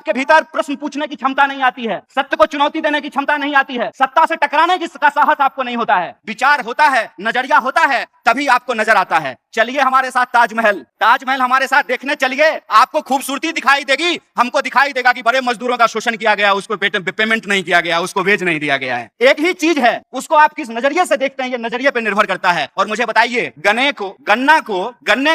आपके भीतर प्रश्न पूछने की क्षमता नहीं आती है, सत्य को चुनौती देने की क्षमता नहीं आती है, सत्ता से टकराने का साहस आपको नहीं होता है, विचार होता है, नजरिया होता है, तभी आपको नजर आता है। चलिए हमारे साथ ताजमहल हमारे साथ देखने चलिए, आपको खूबसूरती दिखाई देगी, हमको दिखाई देगा कि बड़े मजदूरों का शोषण किया गया, उसको पेमेंट नहीं किया गया, उसको वेज नहीं दिया गया है। एक ही चीज है, उसको आप किस नजरिए से देखते हैं, ये नजरिए पे निर्भर करता है। और मुझे बताइए, गन्ने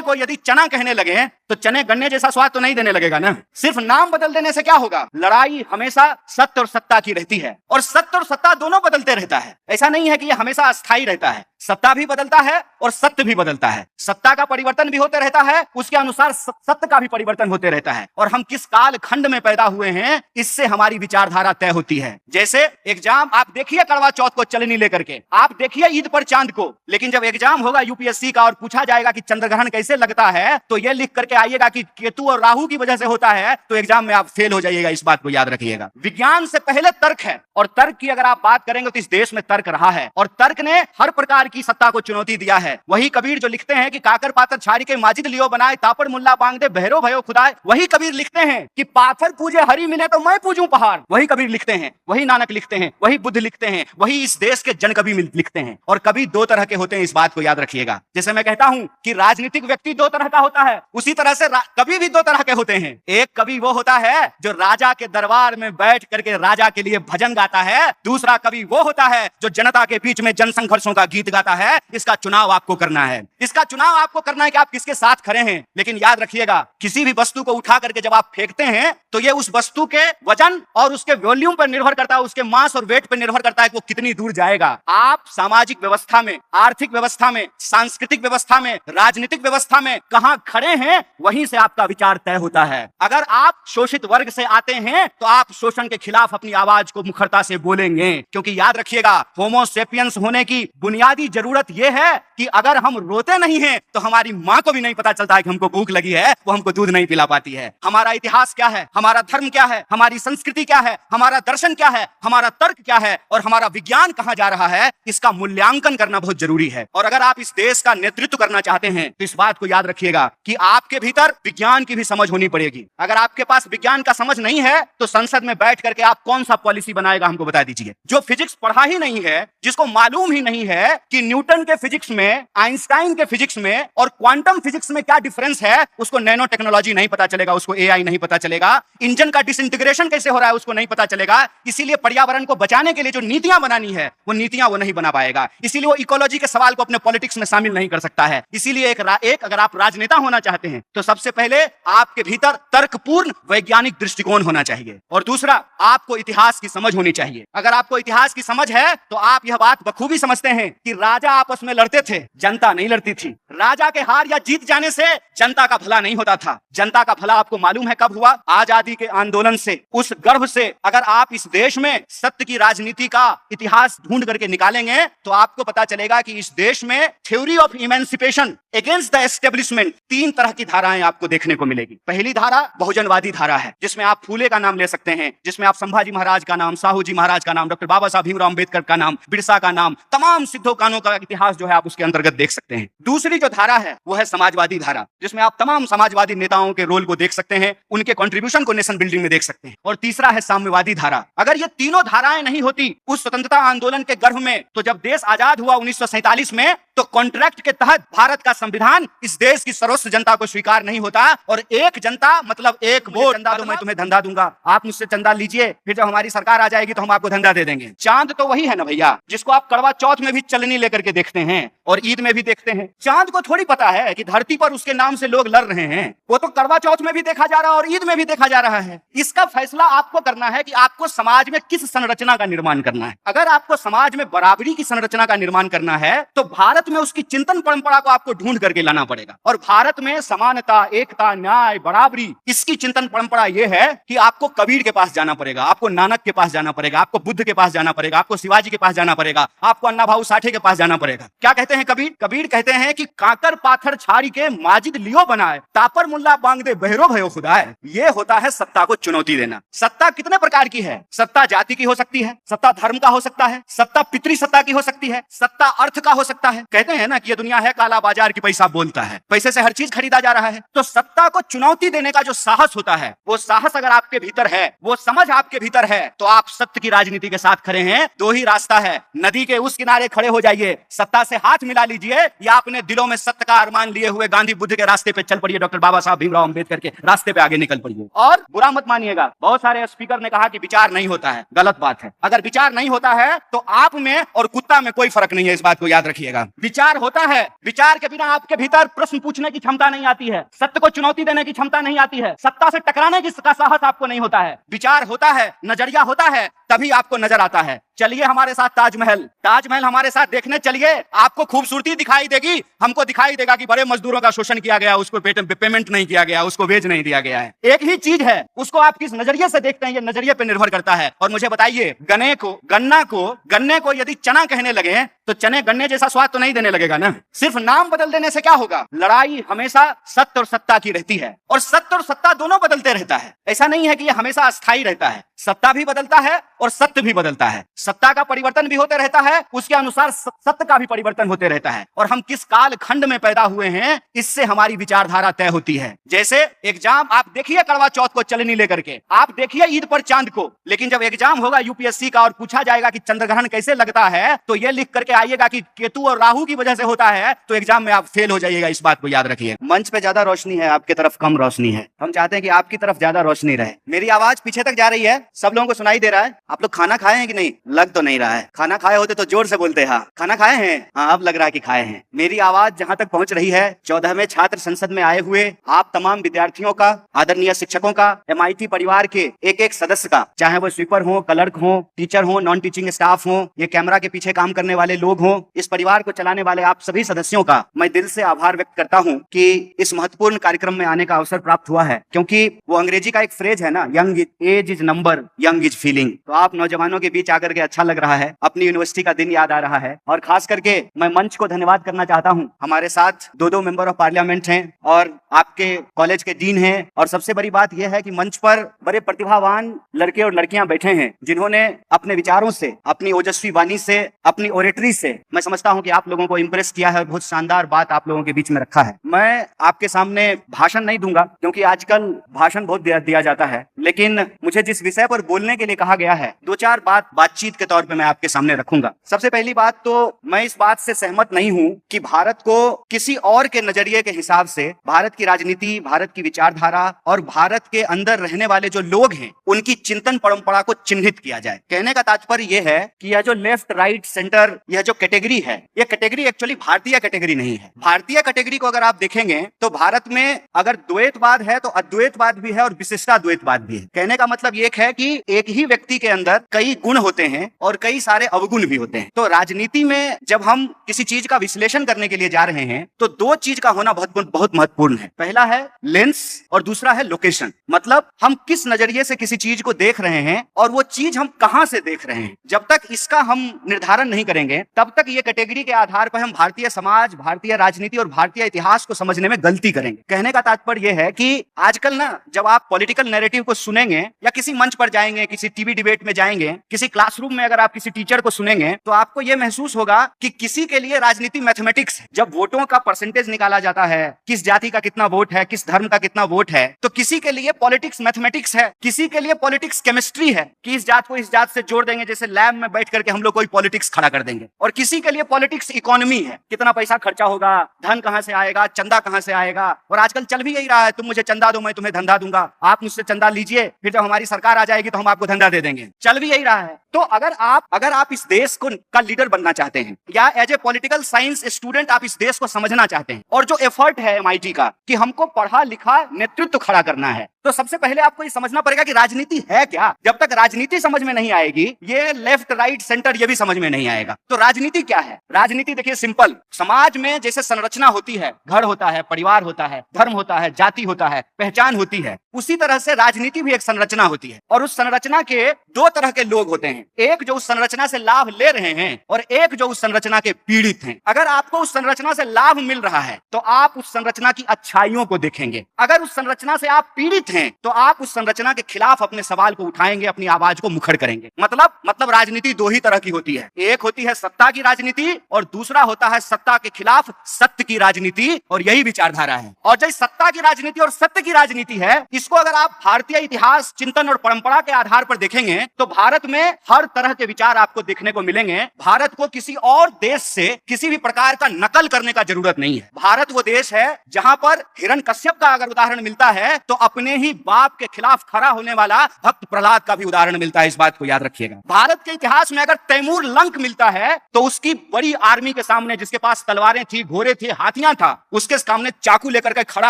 को यदि चना कहने लगे तो चने गन्ने जैसा स्वाद तो नहीं देने लगेगा ना। सिर्फ नाम बदल देने से क्या होगा? लड़ाई हमेशा सत्य और सत्ता की रहती है, और सत्य और सत्ता दोनों बदलते रहता है। ऐसा नहीं है कि ये हमेशा अस्थायी रहता है, सत्ता भी बदलता है और सत्य भी बदलता है। सत्ता का परिवर्तन भी होते रहता है, उसके अनुसार सत्य का भी परिवर्तन होते रहता है। और हम किस काल खंड में पैदा हुए हैं, इससे हमारी विचारधारा तय होती है। जैसे एग्जाम आप देखिए करवा चौथ को चलनी लेकर के, आप देखिए ईद पर चांद को, लेकिन जब एग्जाम होगा यूपीएससी का और पूछा जाएगा कि चंद्रग्रहण कैसे लगता है, तो यह लिख करके आइएगा कि केतु और राहु की वजह से होता है, तो एग्जाम में आप फेल हो जाइएगा। इस बात को याद रखिएगा। विज्ञान से पहले तर्क है, और तर्क की अगर आप बात करेंगे तो इस देश में तर्क रहा है, और तर्क ने हर प्रकार की सत्ता को चुनौती दिया है। वही कबीर जो लिखते हैं कि काकर पातर छारी के माजिद लियो बनाए, तापड़ मुल्ला बांग दे बहरो भयो खुदाए। वही कबीर लिखते हैं कि पाथर पूजे हरि मिले तो मैं पूजूं पहाड़। वही कबीर लिखते हैं, वही नानक लिखते हैं, वही बुद्ध लिखते हैं, वही इस देश के जन कवि लिखते हैं। और कवि दो तरह के होते हैं, इस बात को याद रखिएगा। जैसे मैं कहता हूं कि राजनीतिक व्यक्ति दो तरह का होता है, उसी तरह से कवि भी दो तरह के होते हैं। एक कवि वो होता है जो राजा के दरबार में बैठ करके राजा के लिए भजन गाता है, दूसरा कवि वो होता है जो जनता के बीच में जन संघर्षों का गीत गाता है। इसका चुनाव आपको करना है, इसका चुनाव आपको करना है कि आप किसके साथ खड़े हैं। लेकिन याद रखिएगा, किसी भी वस्तु को उठा करके जब आप फेंकते हैं तो ये उस वस्तु के वजन और उसके वॉल्यूम पर निर्भर करता है, उसके मास और वेट पर निर्भर करता है कि वो कितनी दूर जाएगा। आप सामाजिक व्यवस्था में, आर्थिक व्यवस्था में, सांस्कृतिक व्यवस्था में, राजनीतिक व्यवस्था में कहां खड़े हैं, वहीं से आपका विचार तय होता है। अगर आप शोषित वर्ग से आते हैं तो आप शोषण के खिलाफ अपनी आवाज को मुखरता से बोलेंगे, क्योंकि याद रखिएगा, होमो सेपियंस होने की बुनियादी जरूरत यह है कि अगर हम रोते नहीं हैं तो हमारी मां को भी नहीं पता चलता है कि हमको भूख लगी है, वो हमको दूध नहीं पिला पाती है। हमारा इतिहास क्या है, हमारा धर्म क्या है, हमारी संस्कृति क्या है, हमारा दर्शन क्या है, हमारा तर्क क्या है, और हमारा विज्ञान कहां जा रहा है, इसका मूल्यांकन करना बहुत जरूरी है। और अगर आप इस देश का नेतृत्व करना चाहते हैं तो इस बात को याद रखिएगा कि आपके भीतर विज्ञान की भी समझ होनी पड़ेगी। अगर आपके पास विज्ञान का समझ नहीं है तो संसद में बैठ करके आप कौन सा पॉलिसी बनाएगा, हमको बता दीजिए। जो फिजिक्स पढ़ा ही नहीं है, जिसको मालूम ही नहीं है कि न्यूटन के फिजिक्स में, आइंस्टाइन के फिजिक्स में और क्वांटम फिजिक्स में क्या डिफरेंस है, उसको नैनो टेक्नोलॉजी नहीं पता चलेगा, उसको एआई नहीं पता चलेगा, इंजन का डिसइंटीग्रेशन कैसे हो रहा है उसको नहीं पता चलेगा। इसीलिए पर्यावरण को बचाने के लिए जो नीतियां बनानी है वो नीतियां वो नहीं बना पाएगा। इसीलिए वो इकोलॉजी के सवाल को अपने पॉलिटिक्स में शामिल नहीं कर सकता है। इसीलिए एक अगर आप राजनेता होना चाहते हैं तो सबसे पहले आपके भीतर तर्कपूर्ण वैज्ञानिक दृष्टिकोण होना चाहिए, और दूसरा आपको इतिहास की समझ होनी चाहिए। अगर आपको इतिहास की समझ है तो आप यह बात बखूबी समझते हैं कि राजा आपस में लड़ते थे, जनता नहीं लड़ती थी। राजा के हार या जीत जाने से जनता का भला नहीं होता था। जनता का भला आपको मालूम है कब हुआ? आजादी के आंदोलन से, उस गर्भ से। अगर आप इस देश में सत्य की राजनीति का इतिहास ढूंढ करके निकालेंगे तो आपको पता चलेगा कि इस देश में theory of emancipation against the establishment, तीन तरह की धाराएं आपको देखने को मिलेगी। पहली धारा बहुजनवादी धारा है, जिसमें आप फूले का नाम ले सकते हैं, जिसमें आप संभाजी महाराज का नाम, साहू जी महाराज का नाम, डॉक्टर बाबा साहब भीमराव अंबेडकर का नाम, बिरसा का नाम, तमाम सिद्धो कानों का इतिहास जो है आप उसके अंतर्गत देख सकते हैं। दूसरी जो धारा है वो है समाजवादी धारा, जिसमें आप तमाम समाजवादी नेताओं के रोल को देख सकते हैं, उनके कंट्रीब्यूशन को नेशन बिल्डिंग में देख सकते हैं। और तीसरा है साम्यवादी धारा। अगर ये तीनों धाराएं नहीं होती उस स्वतंत्रता आंदोलन के गर्भ में, तो जब देश आजाद हुआ 1947 में, तो कॉन्ट्रैक्ट के तहत भारत का संविधान इस देश की सर्वस्व जनता को स्वीकार नहीं होता। और एक जनता मतलब एक वोट, चंदा दो मैं तुम्हें धंधा दूंगा, आप मुझसे चंदा लीजिए, फिर जब हमारी सरकार आ जाएगी तो हम आपको धंधा दे देंगे। चांद तो वही है ना भैया, जिसको आप करवा चौथ में भी चलनी लेकर के देखते हैं और ईद में भी देखते हैं। चांद को थोड़ी पता है कि धरती पर उसके नाम से लोग लड़ रहे हैं। वो तो करवा चौथ में भी देखा जा रहा है और ईद में भी देखा जा रहा है। इसका फैसला आपको करना है कि आपको समाज में किस संरचना का निर्माण करना है। अगर आपको समाज में बराबरी की संरचना का निर्माण करना है तो भारत में उसकी चिंतन परंपरा को आपको ढूंढ करके लाना पड़ेगा। और भारत में समानता, एकता, न्याय, बराबरी, इसकी चिंतन परंपरा यह है कि आपको कबीर के पास जाना पड़ेगा, आपको नानक के पास जाना पड़ेगा, आपको बुद्ध के पास जाना पड़ेगा, आपको शिवाजी के पास जाना पड़ेगा, आपको अन्ना भाऊ साठे के पास जाना पड़ेगा। क्या कहते हैं कबीर? कबीर कहते हैं कि काकर पाथर छारी के माजिद लियो बनाए, तापर मुल्ला बांग दे बहरो भयो खुदाए। ये होता है सत्ता को चुनौती देना। सत्ता कितने प्रकार की है? सत्ता जाति की हो सकती है, सत्ता धर्म का हो सकता है, सत्ता पितृ सत्ता की हो सकती है, सत्ता अर्थ का हो सकता है। कहते हैं ना कि ये दुनिया है काला बाजार की, पैसा बोलता है, पैसे से हर चीज खरीदा जा रहा है। तो सत्ता को चुनौती देने का जो साहस होता है, वो साहस अगर आपके भीतर है, वो समझ आपके भीतर है, तो आप सत्य की राजनीति के साथ खड़े हैं। दो ही रास्ता है, नदी के उस किनारे खड़े हो जाइए, सत्ता से हाथ मिला लीजिए, या अपने दिलों में सत्य का अरमान लिए हुए गांधी बुद्ध के रास्ते पे चल पड़िए, डॉक्टर बाबा साहब भीमराव अंबेडकर के रास्ते पे आगे निकल पड़िए। और बुरा मत मानिएगा, बहुत सारे स्पीकर ने कहा कि विचार नहीं होता है, गलत बात है। अगर विचार नहीं होता है तो आप में और कुत्ता में कोई फर्क नहीं है, इस बात को याद रखिएगा। विचार होता है, विचार के बिना आपके भीतर प्रश्न पूछने की क्षमता नहीं आती है, सत्य को चुनौती देने की क्षमता नहीं आती है, सत्ता से टकराने की साहस आपको नहीं होता है। विचार होता है, नजरिया होता है, तभी आपको नजर आता है। चलिए हमारे साथ ताजमहल हमारे साथ देखने चलिए, आपको खूबसूरती दिखाई देगी। हमको दिखाई देगा कि बड़े मजदूरों का शोषण किया गया, उसको पेमेंट नहीं किया गया, उसको वेज नहीं दिया गया है। एक ही चीज है, उसको आप किस नजरिए से देखते हैं, ये नजरिए पे निर्भर करता है। और मुझे बताइए, गन्ने को यदि चना कहने लगे तो चने गन्ने जैसा स्वाद तो नहीं देने लगेगा ना। सिर्फ नाम बदल देने से क्या होगा? लड़ाई हमेशा सत्य और सत्ता की रहती है, और सत्य और सत्ता दोनों बदलते रहता है। ऐसा नहीं है कि यह हमेशा अस्थायी रहता है, सत्ता भी बदलता है और सत्य भी बदलता है। सत्ता का परिवर्तन भी होते रहता है, उसके अनुसार सत्य का भी परिवर्तन होते रहता है। और हम किस काल खंड में पैदा हुए हैं, इससे हमारी विचारधारा तय होती है। जैसे एग्जाम, आप देखिए करवा चौथ को चलनी लेकर के, आप देखिए ईद पर चांद को, लेकिन जब एग्जाम होगा यूपीएससी का और पूछा जाएगा कि चंद्रग्रहण कैसे लगता है, तो यह लिख करके आइएगा कि केतु और राहु की वजह से होता है, तो एग्जाम में आप फेल हो जाइएगा। इस बात को याद रखिए। मंच पे ज्यादा रोशनी है, आपकी तरफ कम रोशनी है। हम चाहते हैं कि आपकी तरफ ज्यादा रोशनी रहे। मेरी आवाज पीछे तक जा रही है, सब लोगों को सुनाई दे रहा है? आप लोग खाना खाए हैं कि नहीं? लग तो नहीं रहा है। खाना खाए होते तो जोर से बोलते। हाँ, खाना खाए हैं? हाँ, अब लग रहा है कि खाए हैं। मेरी आवाज जहां तक पहुंच रही है, 14वें छात्र संसद में आए हुए आप तमाम विद्यार्थियों का, आदरणीय शिक्षकों का, MIT परिवार के एक एक सदस्य का, चाहे वो स्वीपर हो, क्लर्क हो, टीचर हो, नॉन टीचिंग स्टाफ हो, ये कैमरा के पीछे काम करने वाले लोग हो, इस परिवार को चलाने वाले आप सभी सदस्यों का मैं दिल से आभार व्यक्त करता हूं कि इस महत्वपूर्ण कार्यक्रम में आने का अवसर प्राप्त हुआ है। क्योंकि वो अंग्रेजी का एक फ्रेज है ना, young age is number, young is feeling. तो आप नौजवानों के बीच आकर के अच्छा लग रहा है, अपनी यूनिवर्सिटी का दिन याद आ रहा है। और खास करके मैं मंच को धन्यवाद करना चाहता हूं। हमारे साथ दो मेंबर ऑफ पार्लियामेंट हैं और आपके कॉलेज के डीन हैं। और सबसे बड़ी बात यह है कि मंच पर बड़े प्रतिभावान लड़के और लड़कियां बैठे हैं, जिन्होंने अपने विचारों से, अपनी ओजस्वी वाणी से, अपनी ओरेटरी से, मैं समझता हूं कि आप लोगों को इंप्रेस किया है। बहुत शानदार बात आप लोगों के बीच में रखा है। मैं आपके सामने भाषण नहीं दूंगा, क्योंकि आजकल भाषण बहुत दिया जाता है, लेकिन मुझे जिस विषय पर बोलने के लिए कहा गया है, दो चार बातचीत के तौर पे मैं आपके सामने रखूंगा। सबसे पहली बात तो मैं इस बात से सहमत नहीं हूं कि भारत को किसी और के नजरिए के हिसाब से भारत की राजनीति, भारत की विचारधारा और भारत के अंदर रहने वाले जो लोग हैं, उनकी चिंतन परंपरा को चिन्हित किया जाए। कहने का तात्पर्य यह है कि यह जो लेफ्ट, राइट, सेंटर, यह जो कैटेगरी है, यह कैटेगरी एक्चुअली भारतीय कैटेगरी नहीं है। भारतीय कैटेगरी को अगर आप देखेंगे तो भारत में अगर द्वैतवाद है तो अद्वैतवाद भी है और विशिष्टाद्वैतवाद भी है। कहने का मतलब ये है कि एक ही व्यक्ति के अंदर कई गुण होते हैं और कई सारे अवगुण भी होते हैं। तो राजनीति में जब हम किसी चीज का विश्लेषण करने के लिए जा रहे हैं तो दो चीज का होना बहुत महत्वपूर्ण है। पहला है लेंस और दूसरा है लोकेशन। मतलब हम किस नजरिए से किसी चीज को देख रहे हैं और वो चीज हम कहां से देख रहे हैं। जब तक इसका हम निर्धारण नहीं करेंगे, तब तक ये कैटेगरी के आधार पर हम भारतीय समाज, भारतीय राजनीति और भारतीय इतिहास को समझने में गलती करेंगे। कहने का तात्पर्य यह है कि आजकल ना, जब आप पॉलिटिकल नैरेटिव को सुनेंगे या किसी मंच पर जाएंगे, किसी टीवी डिबेट में जाएंगे, किसी क्लासरूम में अगर आप किसी टीचर को सुनेंगे, तो आपको यह महसूस होगा कि किसी के लिए राजनीति मैथमेटिक्स है। जब वोटों का परसेंटेज निकाला जाता है, किस जाति का कितना वोट है, किस धर्म का कितना वोट है, तो किसी के लिए पॉलिटिक्स मैथमेटिक्स है, किसी के लिए पॉलिटिक्स केमिस्ट्री है कि इस जात को इस जात से जोड़ देंगे, जैसे लैब में बैठ करके हम लोग कोई पॉलिटिक्स खड़ा कर देंगे। और किसी के लिए पॉलिटिक्स इकोनॉमी है, कितना पैसा खर्चा होगा, धन कहां से आएगा, चंदा कहां से आएगा। और आजकल चल भी यही रहा है, तुम मुझे चंदा दो, मैं तुम्हें धंधा दूंगा, आप मुझसे चंदा लीजिए, फिर जब हमारी सरकार आ जाएगी तो हम आपको धंधा दे देंगे। चल भी यही रहा है। तो अगर आप इस देश को का लीडर बनना चाहते हैं या as a political science student आप इस देश को समझना चाहते हैं, और जो एफर्ट है MIT का कि हमको पढ़ा लिखा नेतृत्व खड़ा करना है, तो सबसे पहले आपको ये समझना पड़ेगा कि राजनीति है क्या। जब तक राजनीति समझ में नहीं आएगी, ये लेफ्ट, राइट, सेंटर ये भी समझ में नहीं आएगा। तो राजनीति क्या है? राजनीति देखिए सिंपल, समाज में जैसे संरचना होती है, घर होता है, परिवार होता है, धर्म होता है, जाति होता है, पहचान होती है, उसी तरह से राजनीति भी एक संरचना होती है। और उस संरचना के दो तरह के लोग होते हैं, एक जो उस संरचना से लाभ ले रहे हैं और एक जो उस संरचना के पीड़ित हैं। अगर आपको उस संरचना से लाभ मिल रहा है तो आप उस संरचना की अच्छाइयों को देखेंगे, अगर उस संरचना से आप पीड़ित हैं तो आप उस संरचना के खिलाफ अपने सवाल को उठाएंगे, अपनी आवाज को मुखर करेंगे। मतलब राजनीति दो ही तरह की होती है, एक होती है सत्ता की राजनीति और दूसरा होता है सत्ता के खिलाफ सत्य की राजनीति, और यही विचारधारा है। और जो सत्ता की राजनीति और सत्य की राजनीति है, इसको अगर आप भारतीय इतिहास, चिंतन और परंपरा के आधार पर देखेंगे तो भारत में हर तरह के विचार आपको देखने को मिलेंगे। भारत को किसी और देश से किसी भी प्रकार का नकल करने का जरूरत नहीं है। भारत वो देश है जहां पर हिरण्यकश्यप का अगर उदाहरण मिलता है तो अपने ही बाप के खिलाफ खड़ा होने वाला भक्त प्रहलाद का भी उदाहरण मिलता है। इस बात को याद रखिएगा। भारत के इतिहास में अगर तैमूर लंक मिलता है तो उसकी बड़ी आर्मी के सामने, जिसके पास तलवारें थी, घोड़े थे, हाथियां था, उसके सामने चाकू लेकर के खड़ा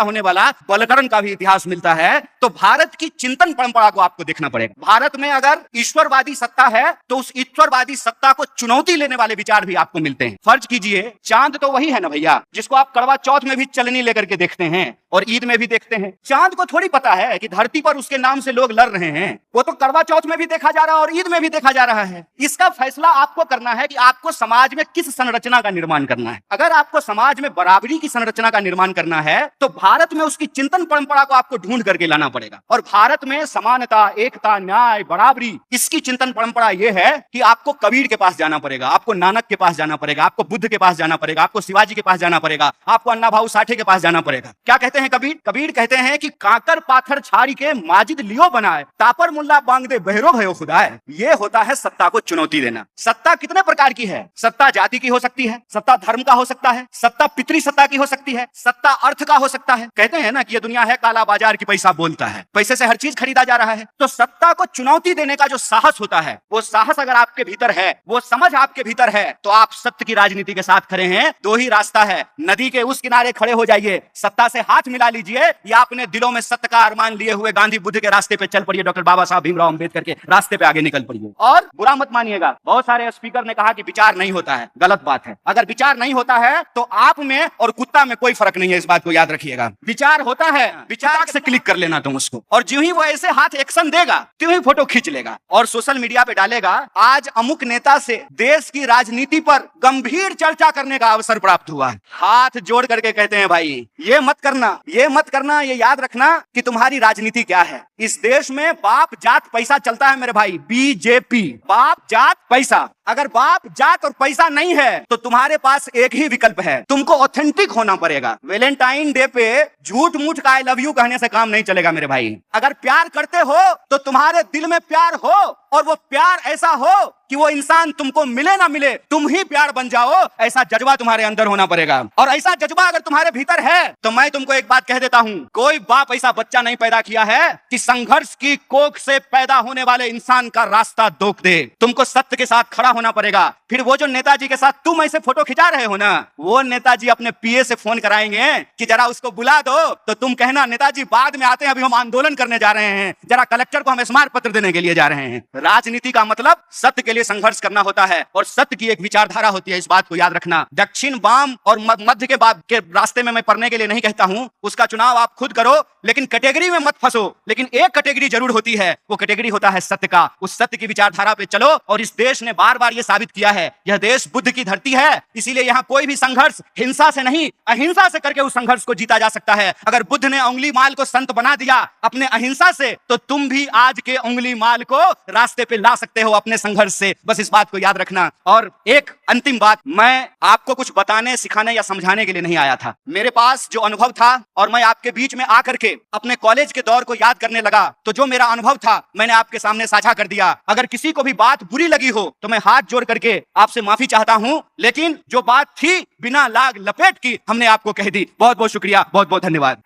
होने वाला बलकरण का भी इतिहास मिलता है। तो भारत की चिंतन परंपरा को आपको देखना पड़ेगा। भारत में अगर ईश्वरवादी सत्ता है तो उस ईश्वरवादी सत्ता को चुनौती लेने वाले विचार भी आपको मिलते हैं। फर्ज कीजिए, चांद तो वही है ना भैया जिसको आप करवा चौथ में भी चलनी लेकर के देखते हैं और ईद में भी देखते हैं। चांद को थोड़ी पता है कि धरती पर उसके नाम से लोग लड़ रहे हैं। वो तो करवा चौथ में भी देखा जा रहा है और ईद में भी देखा जा रहा है। इसका फैसला आपको करना है कि आपको समाज में किस संरचना का निर्माण करना है। अगर आपको समाज में बराबरी की संरचना का निर्माण करना है तो भारत में उसकी चिंतन परंपरा को आपको ढूंढ करके लाना पड़ेगा। और भारत में समानता, एकता, न्याय, बराबरी, इसकी चिंतन परंपरा यह है कि आपको कबीर के पास जाना पड़ेगा, आपको नानक के पास जाना पड़ेगा, आपको बुद्ध के पास जाना पड़ेगा, आपको शिवाजी के पास जाना पड़ेगा, आपको अन्ना भाऊ साठे के पास जाना पड़ेगा। क्या कहते हैं कबीर? कबीर कहते हैं कि काकर पाथर छाड़ी के माजिद लियो बनाए, तापर मुल्ला बांग दे बहरो भयो खुदाए। ये होता है सत्ता को चुनौती देना। सत्ता कितने प्रकार की है? सत्ता जाति की हो सकती है, सत्ता धर्म का हो सकता है, सत्ता पितृ सत्ता की हो सकती है, सत्ता अर्थ का हो सकता है। कहते हैं ना कि ये दुनिया है काला बाजार की, पैसा बोलता है, पैसे से हर चीज खरीदा जा रहा है। तो सत्ता को चुनौती देने का जो साहस होता है, वो साहस अगर आपके भीतर है, वो समझ आपके भीतर है, तो आप सत्य की राजनीति के साथ खड़े हैं। दो ही रास्ता है, नदी के उस किनारे खड़े हो जाइए, सत्ता से हाथ मिला लीजिए, या अपने दिलों में सत्य का अरमान लिए हुए गांधी बुद्ध के रास्ते पे चल पड़िए, डॉक्टर बाबा साहब भीमराव अंबेडकर के रास्ते पे आगे निकल पड़िए। और बुरा मत मानिएगा, बहुत सारे स्पीकर ने कहा कि विचार नहीं होता है, गलत बात है। अगर विचार नहीं होता है तो आप में और कुत्ता में कोई फर्क नहीं है, इस बात को याद रखिएगा। विचार होता है, विचार से क्लिक कर लेना तुम उसको, और जो ही वो ऐसे हाथ एक्शन देगा तो ही फोटो खींच लेगा और सोशल मीडिया पे डालेगा। आज अमुक नेता से देश की राजनीति पर गंभीर चर्चा करने का अवसर प्राप्त हुआ है। हाथ जोड़ करके कहते हैं भाई ये मत करना, ये मत करना, ये याद रखना कि तुम्हारी राजनीति क्या है। इस देश में बाप जात पैसा चलता है मेरे भाई, बीजेपी, बाप जात पैसा। अगर बाप जात और पैसा नहीं है तो तुम्हारे पास एक ही विकल्प है, तुमको ऑथेंटिक होना पड़ेगा। वैलेंटाइन डे पे झूठ मूठ का आई लव यू कहने से काम नहीं चलेगा मेरे भाई। अगर प्यार करते हो तो तुम्हारे दिल में प्यार हो, और वो प्यार ऐसा हो कि वो इंसान तुमको मिले ना मिले तुम ही प्यार बन जाओ, ऐसा जज्बा तुम्हारे अंदर होना पड़ेगा। और ऐसा जज्बा अगर तुम्हारे भीतर है तो मैं तुमको एक बात कह देता हूं, कोई बाप ऐसा बच्चा नहीं पैदा किया है कि संघर्ष की कोख से पैदा होने वाले इंसान का रास्ता रोक दे। तुमको सत्य के साथ खड़ा होना पड़ेगा। फिर वो जो नेताजी के साथ तुम ऐसे फोटो खिंचा रहे हो ना, वो नेताजी अपने पीए से फोन कराएंगे कि जरा उसको बुला दो, तो तुम कहना नेताजी बाद में आते हैं, अभी हम आंदोलन करने जा रहे हैं, जरा कलेक्टर को हम स्मारक पत्र देने के लिए जा रहे हैं। राजनीति का मतलब सत्य के लिए संघर्ष करना होता है, और सत्य की एक विचारधारा होती है, इस बात को याद रखना। दक्षिण, वाम और मध्य के रास्ते में मैं पढ़ने के लिए नहीं कहता हूं, उसका चुनाव आप खुद करो, लेकिन कैटेगरी में मत फंसो। लेकिन एक कैटेगरी जरूर होती है, वो कैटेगरी होता है सत्य का। उस सत्य की विचारधारा पे चलो, और इस देश ने बार बार ये साबित किया है, यह देश बुद्ध की धरती है, इसीलिए यहाँ कोई भी संघर्ष हिंसा से नहीं अहिंसा से करके उस संघर्ष को जीता जा सकता है। अगर बुद्ध ने उंगली माल को संत बना दिया अपने अहिंसा से, तो तुम भी आज के उंगली माल को रास्ते पे ला सकते हो अपने संघर्ष से। बस इस बात को याद रखना। और एक अंतिम बात, मैं आपको कुछ बताने, सिखाने या समझाने के लिए नहीं आया था। मेरे पास जो अनुभव था, और मैं आपके बीच में आकर के अपने कॉलेज के दौर को याद करने लगा, तो जो मेरा अनुभव था मैंने आपके सामने साझा कर दिया। अगर किसी को भी बात बुरी लगी हो तो मैं हाथ जोड़ करके आपसे माफी चाहता हूं, लेकिन जो बात थी बिना लाग लपेट की हमने आपको कह दी। बहुत बहुत शुक्रिया, बहुत बहुत धन्यवाद।